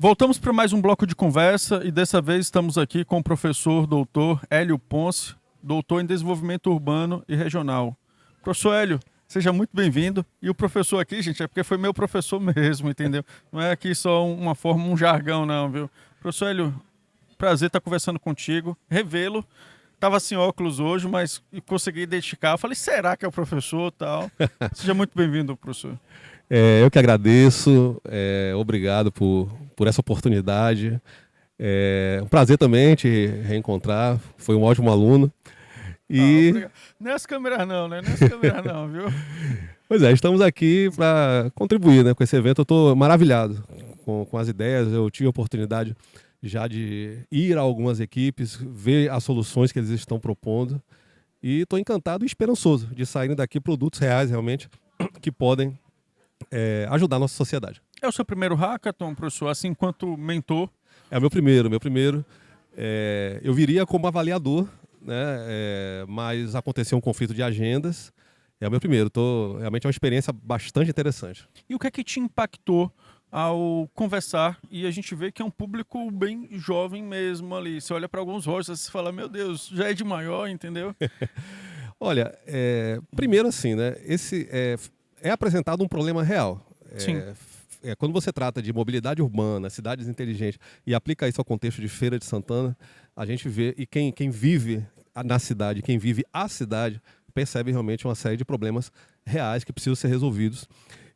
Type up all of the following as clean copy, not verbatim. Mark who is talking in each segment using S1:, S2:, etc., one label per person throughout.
S1: Voltamos para mais um bloco de conversa e dessa vez estamos aqui com o professor doutor Hélio Ponce, doutor em Desenvolvimento Urbano e Regional. Professor Hélio, seja muito bem-vindo. E o professor aqui, gente, é porque foi meu professor mesmo, entendeu? Não é aqui só uma forma, um jargão, não, viu? Professor Hélio, prazer estar conversando contigo, revê-lo. Tava sem óculos hoje, mas consegui identificar. Eu falei, será que é o professor tal? Seja muito bem-vindo, professor.
S2: Eu que agradeço, obrigado por essa oportunidade. É um prazer também te reencontrar, foi um ótimo aluno.
S1: Ah,
S2: E,
S1: obrigado. Nessa câmera não, né? Nessa câmera não, viu?
S2: pois é, estamos aqui para contribuir, né, com esse evento. Eu estou maravilhado com as ideias, eu tive a oportunidade já de ir a algumas equipes, ver as soluções que eles estão propondo. E estou encantado e esperançoso de saírem daqui produtos reais, realmente, que podem ajudar a nossa sociedade.
S1: É o seu primeiro hackathon, professor, assim, enquanto mentor?
S2: É o meu primeiro. Eu viria como avaliador, né? Mas aconteceu um conflito de agendas. É o meu primeiro. Realmente é uma experiência bastante interessante.
S1: E o que é que te impactou ao conversar? E a gente vê que é um público bem jovem mesmo ali. Você olha para alguns rostos e fala, meu Deus, já é de maior, entendeu?
S2: Olha, primeiro assim, né? Esse é apresentado um problema real.
S1: Sim.
S2: Quando você trata de mobilidade urbana, cidades inteligentes e aplica isso ao contexto de Feira de Santana, a gente vê, e quem vive na cidade, quem vive a cidade, percebe realmente uma série de problemas reais que precisam ser resolvidos.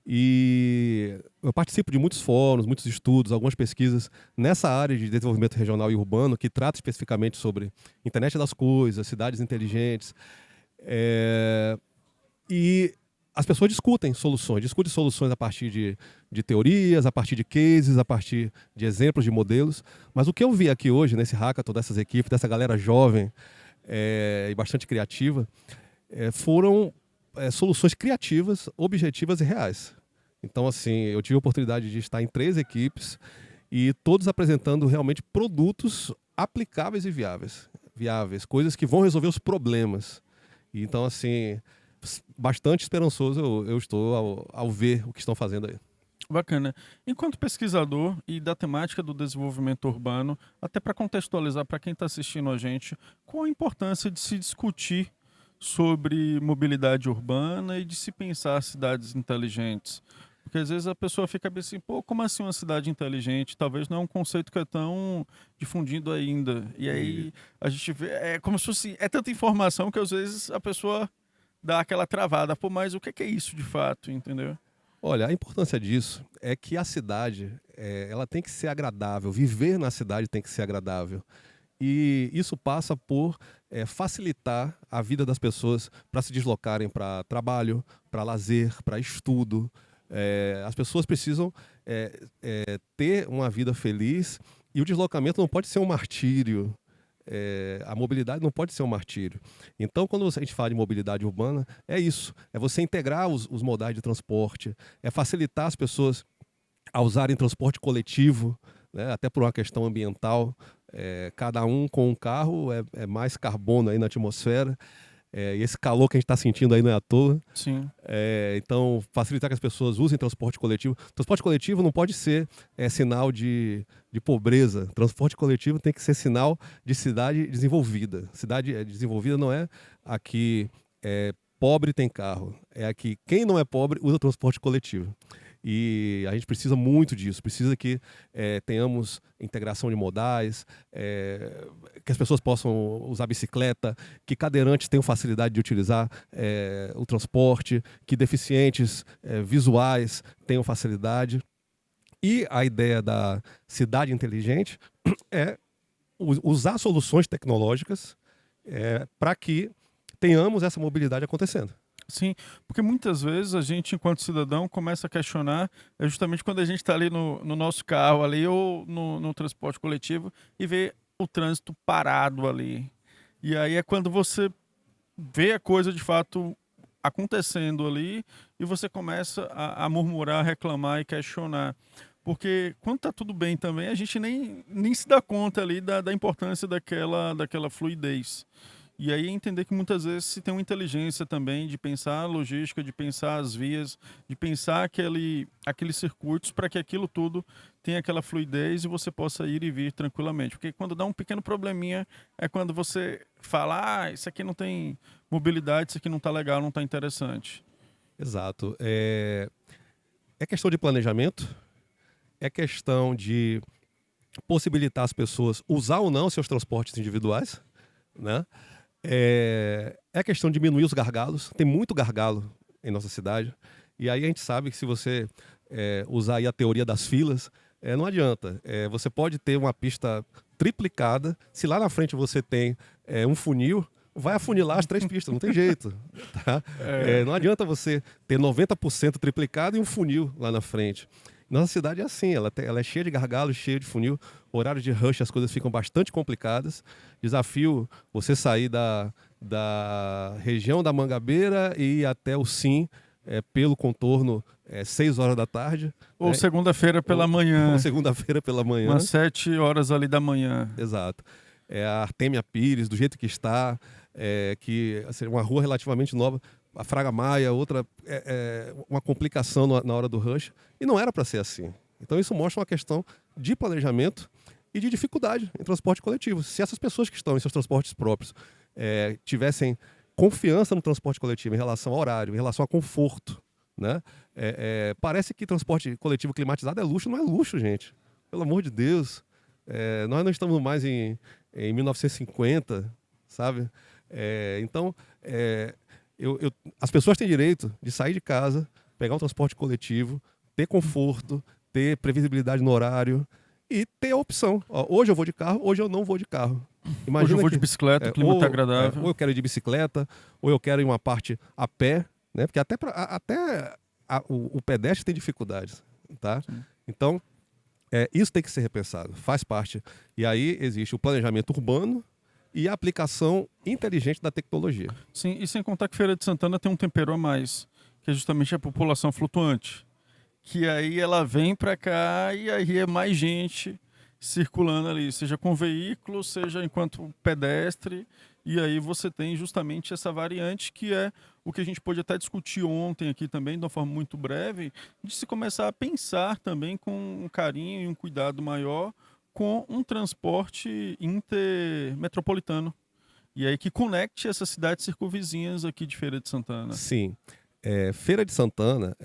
S2: E eu participo de muitos fóruns, muitos estudos, algumas pesquisas nessa área de desenvolvimento regional e urbano que trata especificamente sobre internet das coisas, cidades inteligentes. É, e as pessoas discutem soluções a partir de teorias, a partir de cases, a partir de exemplos, de modelos. Mas o que eu vi aqui hoje, nesse hackathon, dessas equipes, dessa galera jovem e bastante criativa, foram soluções criativas, objetivas e reais. Então, assim, eu tive a oportunidade de estar em 3 equipes e todos apresentando realmente produtos aplicáveis e viáveis, coisas que vão resolver os problemas. E, então, assim, bastante esperançoso eu estou ao ver o que estão fazendo aí.
S1: Bacana. Enquanto pesquisador e da temática do desenvolvimento urbano, até para contextualizar para quem está assistindo a gente, qual a importância de se discutir sobre mobilidade urbana e de se pensar cidades inteligentes? Porque às vezes a pessoa fica bem assim, pô, como assim uma cidade inteligente? Talvez não é um conceito que é tão difundido ainda. E
S2: E,
S1: aí a gente vê, é como se fosse, é tanta informação que às vezes a pessoa dá aquela travada. Pô, mas o que é isso de fato, entendeu?
S2: olha, a importância disso é que a cidade ela tem que ser agradável, viver na cidade tem que ser agradável. E isso passa por facilitar a vida das pessoas para se deslocarem para trabalho, para lazer, para estudo. As pessoas precisam ter uma vida feliz e o deslocamento não pode ser um martírio. A mobilidade não pode ser um martírio. Então, quando a gente fala de mobilidade urbana, é isso: é você integrar os modais de transporte, é facilitar as pessoas a usarem transporte coletivo, né, até por uma questão ambiental. Cada um com um carro é mais carbono aí na atmosfera, e esse calor que a gente está sentindo aí não é à toa.
S1: Sim.
S2: Então, facilitar que as pessoas usem transporte coletivo. Transporte coletivo não pode ser sinal de pobreza. Transporte coletivo tem que ser sinal de cidade desenvolvida. Cidade desenvolvida não é aqui pobre tem carro, é aqui quem não é pobre usa transporte coletivo. E a gente precisa muito disso, precisa que tenhamos integração de modais, que as pessoas possam usar bicicleta, que cadeirantes tenham facilidade de utilizar o transporte, que deficientes visuais tenham facilidade. E a ideia da cidade inteligente é usar soluções tecnológicas para que tenhamos essa mobilidade acontecendo.
S1: Sim, porque muitas vezes a gente, enquanto cidadão, começa a questionar justamente quando a gente está ali no nosso carro ali ou no transporte coletivo e vê o trânsito parado ali. E aí é quando você vê a coisa de fato acontecendo ali e você começa a murmurar, reclamar e questionar. Porque quando tá tudo bem também, a gente nem se dá conta ali da importância daquela fluidez. E aí entender que muitas vezes se tem uma inteligência também de pensar a logística, de pensar as vias, de pensar aqueles circuitos para que aquilo tudo tenha aquela fluidez e você possa ir e vir tranquilamente. Porque quando dá um pequeno probleminha é quando você fala, isso aqui não tem mobilidade, isso aqui não está legal, não está interessante.
S2: Exato. É questão de planejamento, é questão de possibilitar as pessoas usar ou não seus transportes individuais, né? É questão de diminuir os gargalos. Tem muito gargalo em nossa cidade. E aí a gente sabe que se você usar aí a teoria das filas, não adianta. Você pode ter uma pista triplicada. Se lá na frente você tem um funil, vai afunilar as 3 pistas, não tem jeito. Tá? Não adianta você ter 90% triplicado e um funil lá na frente. Nossa cidade é assim, ela é cheia de gargalos, cheia de funil. Horário de rush, as coisas ficam bastante complicadas. Desafio você sair da região da Mangabeira e ir até o Sim, pelo contorno, 6 horas da tarde.
S1: Ou segunda-feira pela manhã.
S2: Ou segunda-feira pela manhã.
S1: Umas 7 horas ali da manhã.
S2: Exato. A Artêmia Pires, do jeito que está, que assim, uma rua relativamente nova. A Fraga Maia, outra, uma complicação na hora do rush. E não era para ser assim. Então isso mostra uma questão de planejamento e de dificuldade em transporte coletivo. Se essas pessoas que estão em seus transportes próprios tivessem confiança no transporte coletivo em relação ao horário, em relação a conforto, né? Parece que transporte coletivo climatizado é luxo. Não é luxo, gente. Pelo amor de Deus. Nós não estamos mais em 1950, sabe? Então, as pessoas têm direito de sair de casa, pegar um transporte coletivo, ter conforto, ter previsibilidade no horário e ter a opção. Hoje eu vou de carro, hoje eu não vou de carro. Imagina
S1: hoje eu vou de bicicleta, o clima está agradável.
S2: Ou eu quero ir de bicicleta, ou eu quero ir uma parte a pé, né? Porque o pedestre tem dificuldades, tá?
S1: Sim.
S2: Então, isso tem que ser repensado, faz parte. E aí existe o planejamento urbano e a aplicação inteligente da tecnologia.
S1: Sim, e sem contar que Feira de Santana tem um tempero a mais, que é justamente a população flutuante. Que aí ela vem para cá e aí é mais gente circulando ali, seja com veículo, seja enquanto pedestre. E aí você tem justamente essa variante que é o que a gente pôde até discutir ontem aqui também, de uma forma muito breve, de se começar a pensar também com um carinho e um cuidado maior com um transporte intermetropolitano. E aí que conecte essas cidades circunvizinhas aqui de Feira de Santana.
S2: Sim. Feira de Santana,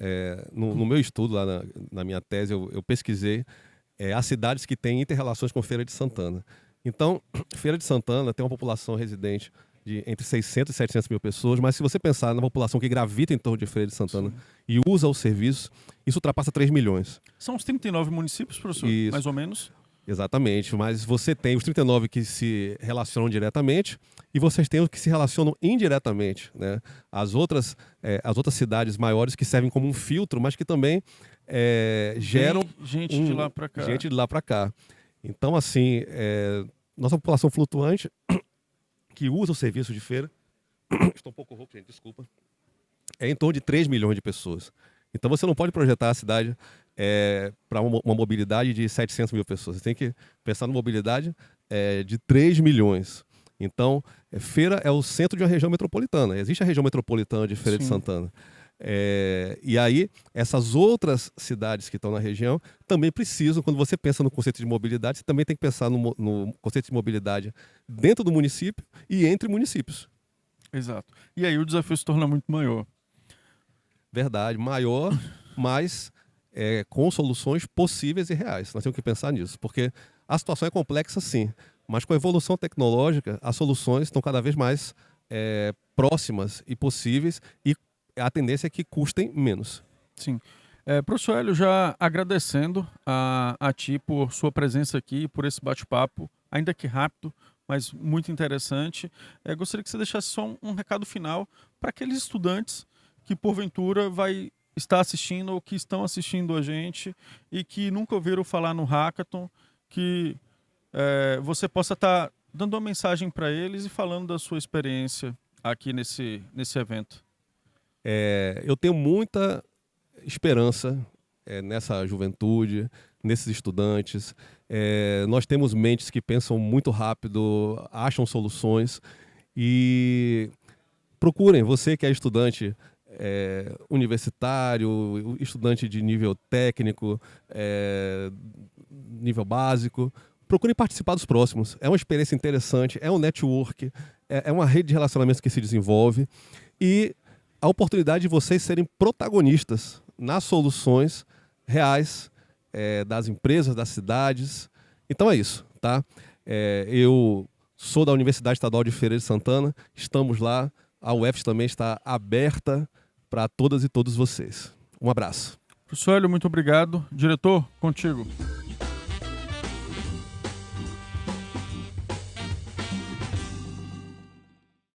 S2: no meu estudo, lá na minha tese, eu pesquisei as cidades que têm inter-relações com Feira de Santana. Então, Feira de Santana tem uma população residente de entre 600 e 700 mil pessoas, mas se você pensar na população que gravita em torno de Feira de Santana, sim, e usa o serviço, isso ultrapassa 3 milhões.
S1: São os 39 municípios, professor?
S2: Isso.
S1: Mais ou menos?
S2: Exatamente, mas você tem os 39 que se relacionam diretamente e vocês têm os que se relacionam indiretamente, né? As outras cidades maiores que servem como um filtro, mas que também geram
S1: gente de lá para cá.
S2: Gente de lá para cá. Então, assim, nossa população flutuante que usa o serviço de feira, estou um pouco rouco, gente, desculpa, é em torno de 3 milhões de pessoas. Então você não pode projetar a cidade para uma mobilidade de 700 mil pessoas. Você tem que pensar na mobilidade de 3 milhões. Então, Feira é o centro de uma região metropolitana. Existe a região metropolitana de Feira, sim, de Santana. E aí, essas outras cidades que estão na região também precisam, quando você pensa no conceito de mobilidade, você também tem que pensar no conceito de mobilidade dentro do município e entre municípios.
S1: Exato. E aí o desafio se torna muito maior.
S2: Verdade, maior, mas com soluções possíveis e reais. Nós temos que pensar nisso, porque a situação é complexa, sim, mas com a evolução tecnológica, as soluções estão cada vez mais próximas e possíveis, e a tendência é que custem menos.
S1: Sim. Professor Hélio, já agradecendo a ti por sua presença aqui, por esse bate-papo, ainda que rápido, mas muito interessante. Gostaria que você deixasse só um recado final para aqueles estudantes que porventura vai estar assistindo ou que estão assistindo a gente e que nunca ouviram falar no Hackathon, que você possa estar dando uma mensagem para eles e falando da sua experiência aqui nesse evento.
S2: Eu tenho muita esperança nessa juventude, nesses estudantes. Nós temos mentes que pensam muito rápido, acham soluções. E procurem, você que é estudante universitário, estudante de nível técnico, nível básico, procurem participar dos próximos. É uma experiência interessante, é um network, é uma rede de relacionamentos que se desenvolve e a oportunidade de vocês serem protagonistas nas soluções reais das empresas, das cidades. Então é isso, tá? Eu sou da Universidade Estadual de Feira de Santana, estamos lá, a UFES também está aberta para todas e todos vocês. Um abraço.
S1: Professor Hélio, muito obrigado. Diretor, contigo.